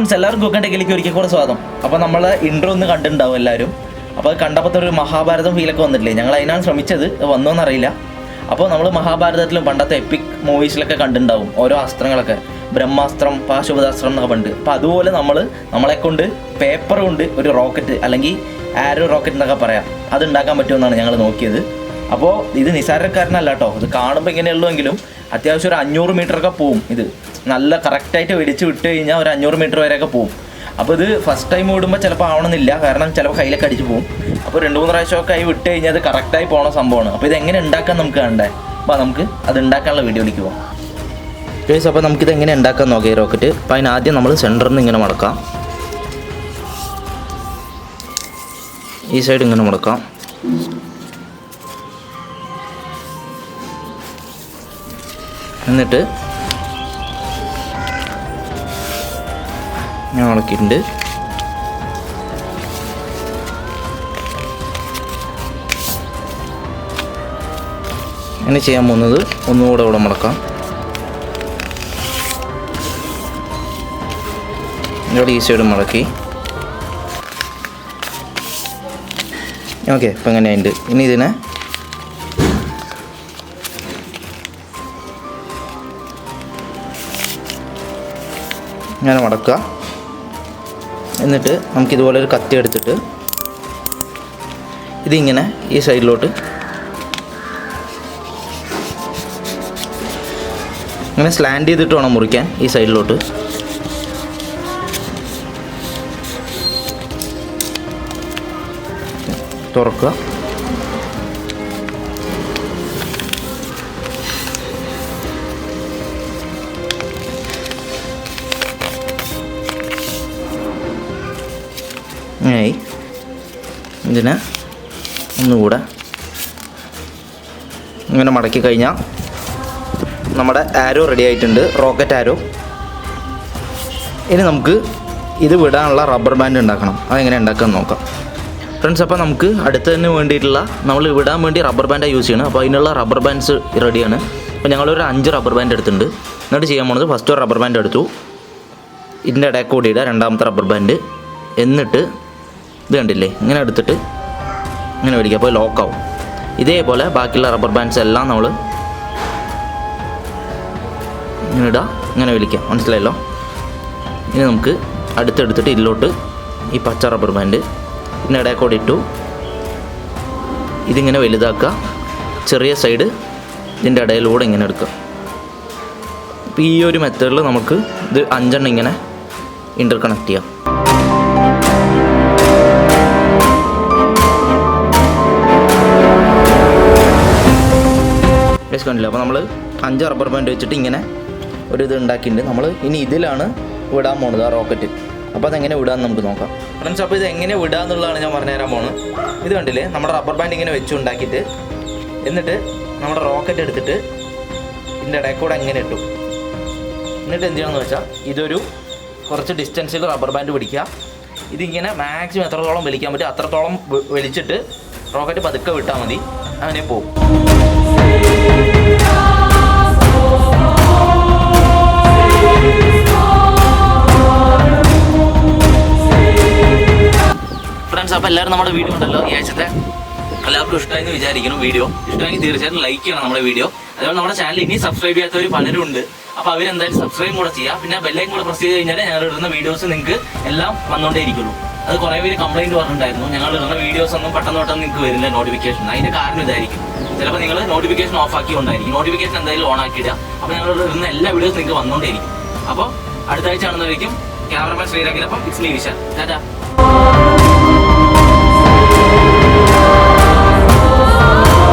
Friends, എല്ലാവരും കുക്കൻ ടെക്കിലേക്ക് ഒരിക്കൽ കൂടെ സ്വാഗതം. അപ്പോൾ നമ്മൾ ഇൻട്രോ ഒന്ന് കണ്ടിട്ടുണ്ടാവും എല്ലാവരും. അപ്പോൾ അത് കണ്ടപ്പോൾ ഒരു മഹാഭാരതം ഫീലൊക്കെ വന്നിട്ടില്ലേ? ഞങ്ങൾ അതിനാണ് ശ്രമിച്ചത്, വന്നോന്നറിയില്ല. അപ്പോൾ നമ്മൾ മഹാഭാരതത്തിലും പണ്ടത്തെ എപ്പിക് മൂവീസിലൊക്കെ കണ്ടിട്ടുണ്ടാവും ഓരോ അസ്ത്രങ്ങളൊക്കെ, ബ്രഹ്മാസ്ത്രം, പാശുപതാസ്ത്രം എന്നൊക്കെ പണ്ട്. അപ്പോൾ അതുപോലെ നമ്മളെ കൊണ്ട് പേപ്പർ കൊണ്ട് ഒരു റോക്കറ്റ് അല്ലെങ്കിൽ ആരോ റോക്കറ്റ് എന്നൊക്കെ പറയാം, അത് ഉണ്ടാക്കാൻ പറ്റുമെന്നാണ് ഞങ്ങൾ നോക്കിയത്. അപ്പോൾ ഇത് നിസാരക്കാരനല്ല കേട്ടോ, ഇത് കാണുമ്പോൾ ഇങ്ങനെയുള്ളൂവെങ്കിലും അത്യാവശ്യം ഒരു 500 മീറ്ററൊക്കെ പോവും. ഇത് നല്ല കറക്റ്റായിട്ട് വെടിച്ച് വിട്ട് കഴിഞ്ഞാൽ ഒരു 500 മീറ്റർ വരെയൊക്കെ പോവും. അപ്പോൾ ഇത് ഫസ്റ്റ് ടൈം വിടുമ്പോൾ ചിലപ്പോൾ ആവണമെന്നില്ല, കാരണം ചിലപ്പോൾ കയ്യിലൊക്കെ അടിച്ച് പോവും. അപ്പോൾ 2-3 പ്രാവശ്യമൊക്കെ ആയി വിട്ട് കഴിഞ്ഞാൽ അത് കറക്റ്റായി പോകണ സംഭവമാണ്. അപ്പോൾ ഇതെങ്ങനെ ഉണ്ടാക്കാൻ നമുക്ക് കണ്ടേ? അപ്പോൾ നമുക്ക് അത് ഉണ്ടാക്കാനുള്ള വീഡിയോയിലേക്ക് പോകാം. ഗൈസ്, അപ്പോൾ നമുക്കിത് എങ്ങനെ ഉണ്ടാക്കാൻ നോക്കാം ഈ റോക്കറ്റ്. അപ്പോൾ അതിനാദ്യം നമ്മൾ സെൻറ്ററിൽ നിന്ന് ഇങ്ങനെ മുടക്കാം, ഈ സൈഡ് ഇങ്ങനെ മുടക്കാം. എന്നിട്ട് ഞാൻ മുടക്കിയിട്ടുണ്ട്. അങ്ങനെ ചെയ്യാൻ പോകുന്നത് ഒന്നുകൂടെ ഇവിടെ മുടക്കാം. ഇവിടെ ഈ സൈഡ് മുടക്കി. ഓക്കെ, ഇപ്പം എങ്ങനെയുണ്ട്. ഇനി ഇതിനെ ഇങ്ങനെ മടക്കുക. എന്നിട്ട് നമുക്കിതുപോലെ ഒരു കത്തി എടുത്തിട്ട് ഇതിങ്ങനെ ഈ സൈഡിലോട്ട് ഇങ്ങനെ സ്ലാൻഡ് ചെയ്തിട്ട് വേണം മുറിക്കാൻ. ഈ സൈഡിലോട്ട് തുറക്കുക. അങ്ങനെയായി. ഇതിനെ ഒന്നുകൂടെ ഇങ്ങനെ മടക്കി കഴിഞ്ഞാൽ നമ്മുടെ ആരോ റെഡി ആയിട്ടുണ്ട്, റോക്കറ്റ് ആരോ. ഇനി നമുക്ക് ഇത് വിടാനുള്ള റബ്ബർ ബാൻഡ് ഉണ്ടാക്കണം. അതെങ്ങനെ ഉണ്ടാക്കാൻ നോക്കാം ഫ്രണ്ട്സ്. അപ്പോൾ നമുക്ക് അടുത്തതിന് വേണ്ടിയിട്ടുള്ള, നമ്മൾ വിടാൻ വേണ്ടി റബ്ബർ ബാൻഡാണ് യൂസ് ചെയ്യണം. അപ്പോൾ അതിനുള്ള റബ്ബർ ബാൻഡ്സ് റെഡിയാണ്. അപ്പോൾ ഞങ്ങളൊരു 5 റബ്ബർ ബാൻഡ് എടുത്തിട്ടുണ്ട്. എന്നിട്ട് ചെയ്യാൻ പോകുന്നത്, ഫസ്റ്റ് ഒരു റബ്ബർ ബാൻഡ് എടുത്തു, ഇതിൻ്റെ ഇടയിൽ കൂടി ഇടുക രണ്ടാമത്തെ റബ്ബർ ബാൻഡ്. എന്നിട്ട് ഇത് കണ്ടില്ലേ, ഇങ്ങനെ എടുത്തിട്ട് ഇങ്ങനെ വലിക്കുക, അപ്പോൾ ലോക്കാവും. ഇതേപോലെ ബാക്കിയുള്ള റബ്ബർ ബാൻഡ്സ് എല്ലാം നമ്മൾ ഇങ്ങനെ ഇടുക, ഇങ്ങനെ വലിക്കുക. മനസ്സിലായല്ലോ? ഇനി നമുക്ക് അടുത്തെടുത്തിട്ട് ഇതിലോട്ട് ഈ പച്ച റബ്ബർ ബാൻഡ് ഇതിൻ്റെ ഇടയിൽ കൂടി ഇട്ടു. ഇതിങ്ങനെ വലുതാക്കുക, ചെറിയ സൈഡ് ഇതിൻ്റെ ഇടയിലൂടെ ഇങ്ങനെ എടുക്കുക. അപ്പോൾ ഈ ഒരു മെത്തേഡിൽ നമുക്ക് ഇത് 5 എണ്ണം ഇങ്ങനെ ഇൻ്റർ കണക്ട് ചെയ്യാം. കണ്ടില്ല? അപ്പോൾ നമ്മൾ 5 റബ്ബർ ബാൻഡ് വെച്ചിട്ട് ഇങ്ങനെ ഒരു ഇത് ഉണ്ടാക്കിയിട്ടുണ്ട്. നമ്മൾ ഇനി ഇതിലാണ് വിടാൻ പോകുന്നത് ആ റോക്കറ്റ്. അപ്പോൾ അതെങ്ങനെ വിടാമെന്ന് നമുക്ക് നോക്കാം ഫ്രണ്ട്സ്. അപ്പോൾ ഇത് എങ്ങനെ വിടാമെന്നുള്ളതാണ് ഞാൻ പറഞ്ഞുതരാൻ പോകുന്നത്. ഇത് കണ്ടില്ലേ, നമ്മുടെ റബ്ബർ ബാൻഡ് ഇങ്ങനെ വെച്ച് ഉണ്ടാക്കിയിട്ട്, എന്നിട്ട് നമ്മുടെ റോക്കറ്റ് എടുത്തിട്ട് ഇതിൻ്റെ ഇടയിൽ കൂടെ എങ്ങനെ ഇട്ടു. എന്നിട്ട് എന്ത് ചെയ്യണമെന്ന് വെച്ചാൽ, ഇതൊരു കുറച്ച് ഡിസ്റ്റൻസിൽ റബ്ബർ ബാൻഡ് പിടിക്കുക. ഇതിങ്ങനെ മാക്സിമം എത്രത്തോളം വലിക്കാൻ പറ്റും അത്രത്തോളം വലിച്ചിട്ട് റോക്കറ്റ് പതുക്കെ വിട്ടാൽ മതി, അങ്ങനെ പോകും. ഫ്രണ്ട്സ്, അപ്പോൾ എല്ലാവരും നമ്മുടെ വീഡിയോ ഉണ്ടല്ലോ, ഈ ആഴ്ചത്തെ എല്ലാവർക്കും ഇഷ്ടമായെന്ന് വിചാരിക്കണം. വീഡിയോ ഇഷ്ടമെങ്കിൽ തീർച്ചയായിട്ടും ലൈക്ക് ചെയ്യണം നമ്മുടെ വീഡിയോ. അതുപോലെ നമ്മുടെ ചാനൽ ഇനി സബ്സ്ക്രൈബ് ചെയ്യാത്തവർ പലരും ഉണ്ട്. അപ്പോൾ അവരെന്തായാലും സബ്സ്ക്രൈബ് കൂടെ ചെയ്യുക. പിന്നെ ബെല്ലൈക്കൻ കൂടെ പ്രസ് ചെയ്ത് കഴിഞ്ഞാൽ ഞങ്ങൾ ഇടുന്ന വീഡിയോസ് നിങ്ങൾക്ക് എല്ലാം വന്നുകൊണ്ടേ ഇരിക്കുള്ളൂ. അത് കുറേ പേര് കംപ്ലൈൻറ്റ് പറഞ്ഞിട്ടുണ്ടായിരുന്നു, ഞങ്ങൾ ഇടുന്ന വീഡിയോസ് ഒന്നും പെട്ടെന്ന് നിങ്ങൾക്ക് വരില്ല നോട്ടിഫിക്കേഷൻ. അതിൻ്റെ കാരണം ഇതായിരിക്കും. ചിലപ്പോൾ നിങ്ങൾ നോട്ടിഫിക്കേഷൻ ഓഫ് ആക്കി കൊണ്ടായിരിക്കും. നോട്ടിഫിക്കേഷൻ എന്തായാലും ഓൺ ആക്കിയിടുക. അപ്പോൾ ഞങ്ങൾ ഇടുന്ന എല്ലാ വീഡിയോസും നിങ്ങൾക്ക് വന്നുകൊണ്ടേയിരിക്കും. അപ്പോൾ അടുത്ത ആഴ്ച കാണുന്നതായിരിക്കും. ക്യാമറമാൻ ശ്രീരാഗിനൊപ്പം ഇറ്റ്സ് മീ വിശാൽ. ടാറ്റാ.